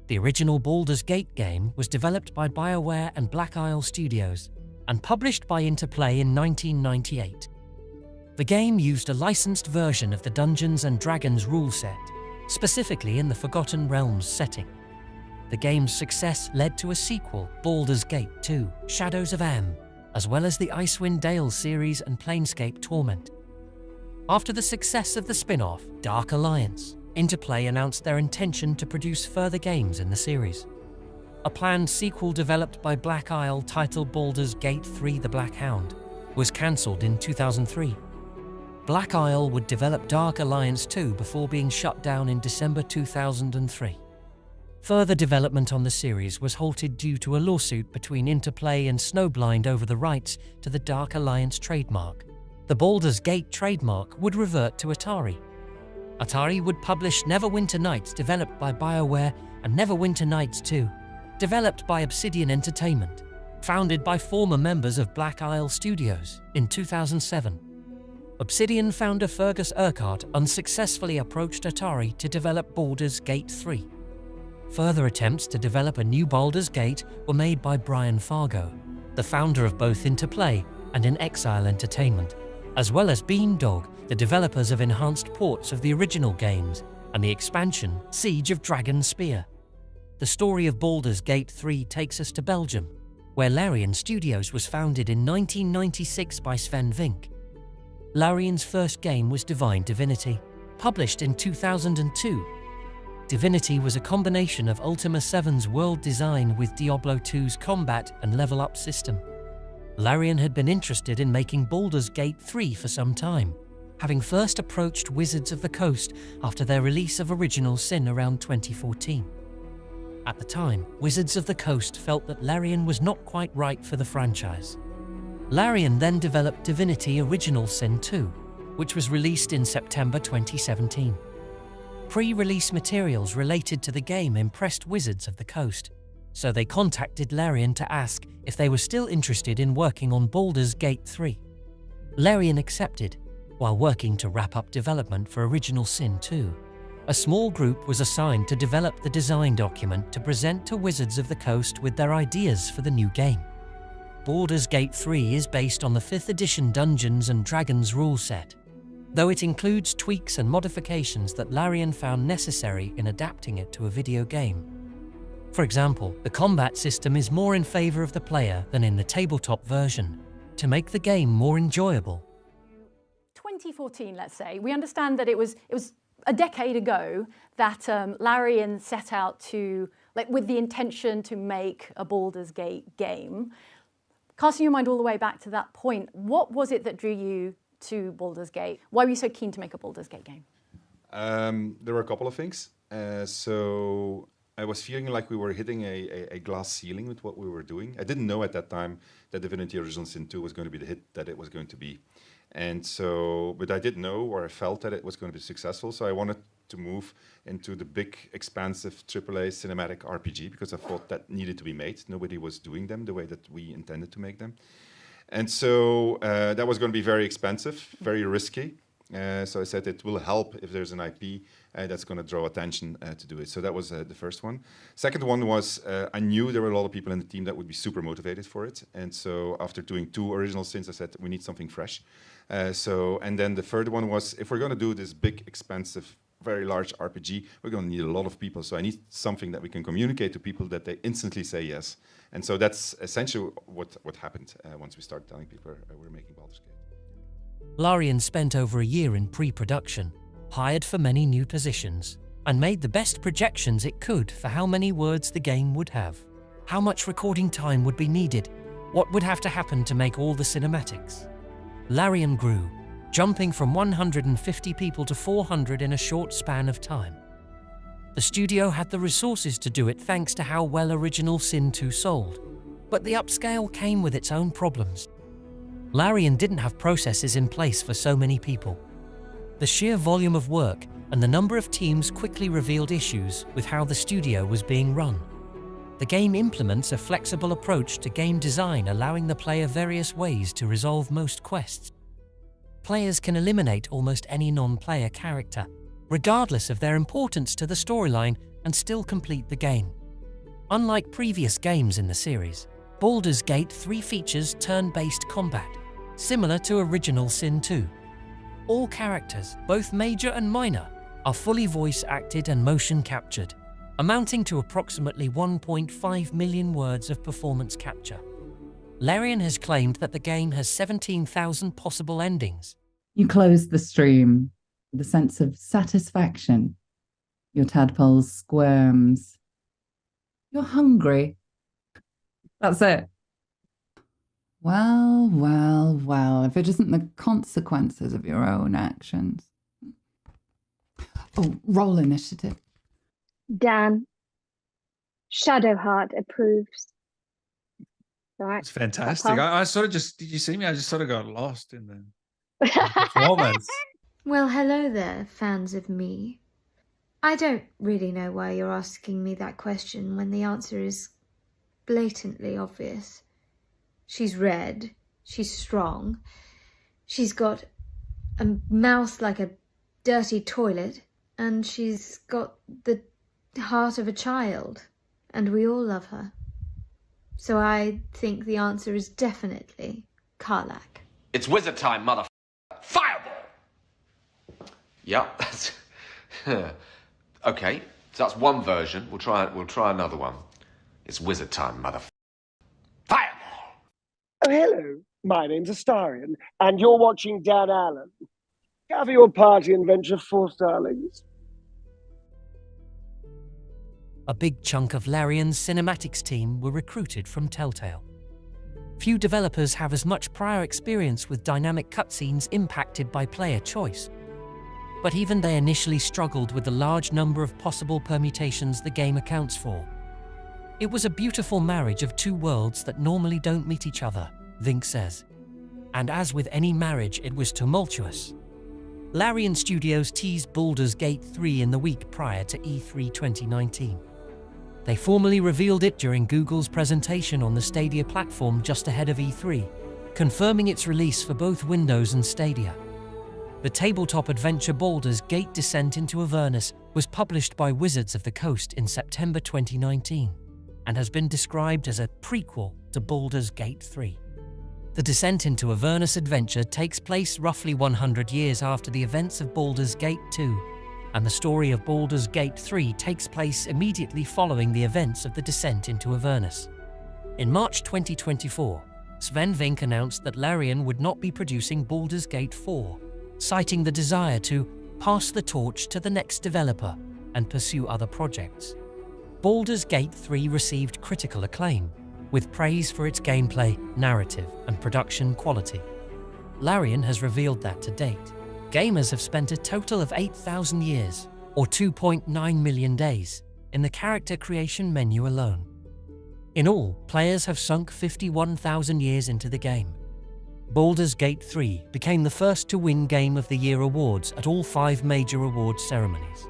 The original Baldur's Gate game was developed by BioWare and Black Isle Studios and published by Interplay in 1998. The game used a licensed version of the Dungeons & Dragons rule set, specifically in the Forgotten Realms setting. The game's success led to a sequel, Baldur's Gate 2: Shadows of Am, as well as the Icewind Dale series and Planescape Torment. After the success of the spin-off, Dark Alliance, Interplay announced their intention to produce further games in the series. A planned sequel developed by Black Isle titled Baldur's Gate 3: The Black Hound was cancelled in 2003. Black Isle would develop Dark Alliance 2 before being shut down in December 2003. Further development on the series was halted due to a lawsuit between Interplay and Snowblind over the rights to the Dark Alliance trademark. The Baldur's Gate trademark would revert to Atari. Atari would publish Neverwinter Nights, developed by BioWare, and Neverwinter Nights 2, developed by Obsidian Entertainment, founded by former members of Black Isle Studios, in 2007. Obsidian founder Fergus Urquhart unsuccessfully approached Atari to develop Baldur's Gate 3. Further attempts to develop a new Baldur's Gate were made by Brian Fargo, the founder of both Interplay and In Exile Entertainment, as well as Beandog, the developers of enhanced ports of the original games and the expansion Siege of Dragon Spear. The story of Baldur's Gate 3 takes us to Belgium, where Larian Studios was founded in 1996 by Sven Vincke. Larian's first game was Divine Divinity, published in 2002. Divinity was a combination of Ultima 7's world design with Diablo 2's combat and level-up system. Larian had been interested in making Baldur's Gate 3 for some time, having first approached Wizards of the Coast after their release of Original Sin around 2014. At the time, Wizards of the Coast felt that Larian was not quite right for the franchise. Larian then developed Divinity Original Sin 2, which was released in September 2017. Pre-release materials related to the game impressed Wizards of the Coast, so they contacted Larian to ask if they were still interested in working on Baldur's Gate 3. Larian accepted, while working to wrap up development for Original Sin 2. A small group was assigned to develop the design document to present to Wizards of the Coast with their ideas for the new game. Baldur's Gate 3 is based on the 5th edition Dungeons & Dragons rule set, though it includes tweaks and modifications that Larian found necessary in adapting it to a video game. For example, the combat system is more in favor of the player than in the tabletop version, to make the game more enjoyable. 2014, let's say, we understand that it was a decade ago that Larian set out to, with the intention to make a Baldur's Gate game. Casting your mind all the way back to that point, what was it that drew you to Baldur's Gate? Why were you so keen to make a Baldur's Gate game? There were a couple of things. So I was feeling like we were hitting a glass ceiling with what we were doing. I didn't know at that time that Divinity Original Sin 2 was going to be the hit that it was going to be. And so, but I did know, or I felt that it was going to be successful, so I wanted to move into the big, expansive AAA cinematic RPG because I thought that needed to be made. Nobody was doing them the way that we intended to make them. And so that was going to be very expensive, very risky. So I said it will help if there's an IP that's going to draw attention to do it. So that was the first one. Second one was I knew there were a lot of people in the team that would be super motivated for it. And so after doing 2 Original Sins, I said we need something fresh. And then the third one was if we're going to do this big, expensive, very large RPG, we're going to need a lot of people. So I need something that we can communicate to people that they instantly say yes. And so that's essentially what happened once we started telling people we're making Baldur's Gate. Larian spent over a year in pre-production, hired for many new positions, and made the best projections it could for how many words the game would have, how much recording time would be needed, what would have to happen to make all the cinematics. Larian grew, jumping from 150 people to 400 in a short span of time. The studio had the resources to do it thanks to how well Original Sin 2 sold, but the upscale came with its own problems. Larian didn't have processes in place for so many people. The sheer volume of work and the number of teams quickly revealed issues with how the studio was being run. The game implements a flexible approach to game design, allowing the player various ways to resolve most quests. Players can eliminate almost any non-player character, regardless of their importance to the storyline, and still complete the game. Unlike previous games in the series, Baldur's Gate 3 features turn-based combat, similar to original Sin 2. All characters, both major and minor, are fully voice-acted and motion-captured, amounting to approximately 1.5 million words of performance capture. Larian has claimed that the game has 17,000 possible endings. You close the stream with a sense of satisfaction. Your tadpole squirms. You're hungry. That's it. Well, well, well, if it isn't the consequences of your own actions. Oh, roll initiative. Dan. Shadowheart approves. All right. It's fantastic. I sort of just, did you see me? I just sort of got lost in the performance. Well, hello there, fans of me. I don't really know why you're asking me that question when the answer is blatantly obvious. She's red, she's strong, she's got a mouth like a dirty toilet, and she's got the heart of a child, and we all love her. So I think the answer is definitely Karlach. It's wizard time, mother. Fireball! Yep, that's... Okay, so that's one version. We'll try another one. It's wizard time, mother. Fireball! Oh, hello. My name's Astarion, and you're watching Dan Allen. Gather your party and venture forth, darlings. A big chunk of Larian's cinematics team were recruited from Telltale. Few developers have as much prior experience with dynamic cutscenes impacted by player choice. But even they initially struggled with the large number of possible permutations the game accounts for. It was a beautiful marriage of two worlds that normally don't meet each other, Vincke says. And as with any marriage, it was tumultuous. Larian Studios teased Baldur's Gate 3 in the week prior to E3 2019. They formally revealed it during Google's presentation on the Stadia platform just ahead of E3, confirming its release for both Windows and Stadia. The tabletop adventure Baldur's Gate Descent into Avernus was published by Wizards of the Coast in September 2019 and has been described as a prequel to Baldur's Gate 3. The Descent into Avernus adventure takes place roughly 100 years after the events of Baldur's Gate 2, and the story of Baldur's Gate 3 takes place immediately following the events of the Descent into Avernus. In March 2024, Swen Vincke announced that Larian would not be producing Baldur's Gate 4, citing the desire to pass the torch to the next developer and pursue other projects. Baldur's Gate 3 received critical acclaim, with praise for its gameplay, narrative, and production quality. Larian has revealed that to date, gamers have spent a total of 8,000 years, or 2.9 million days, in the character creation menu alone. In all, players have sunk 51,000 years into the game. Baldur's Gate 3 became the first to win Game of the Year awards at all 5 major awards ceremonies.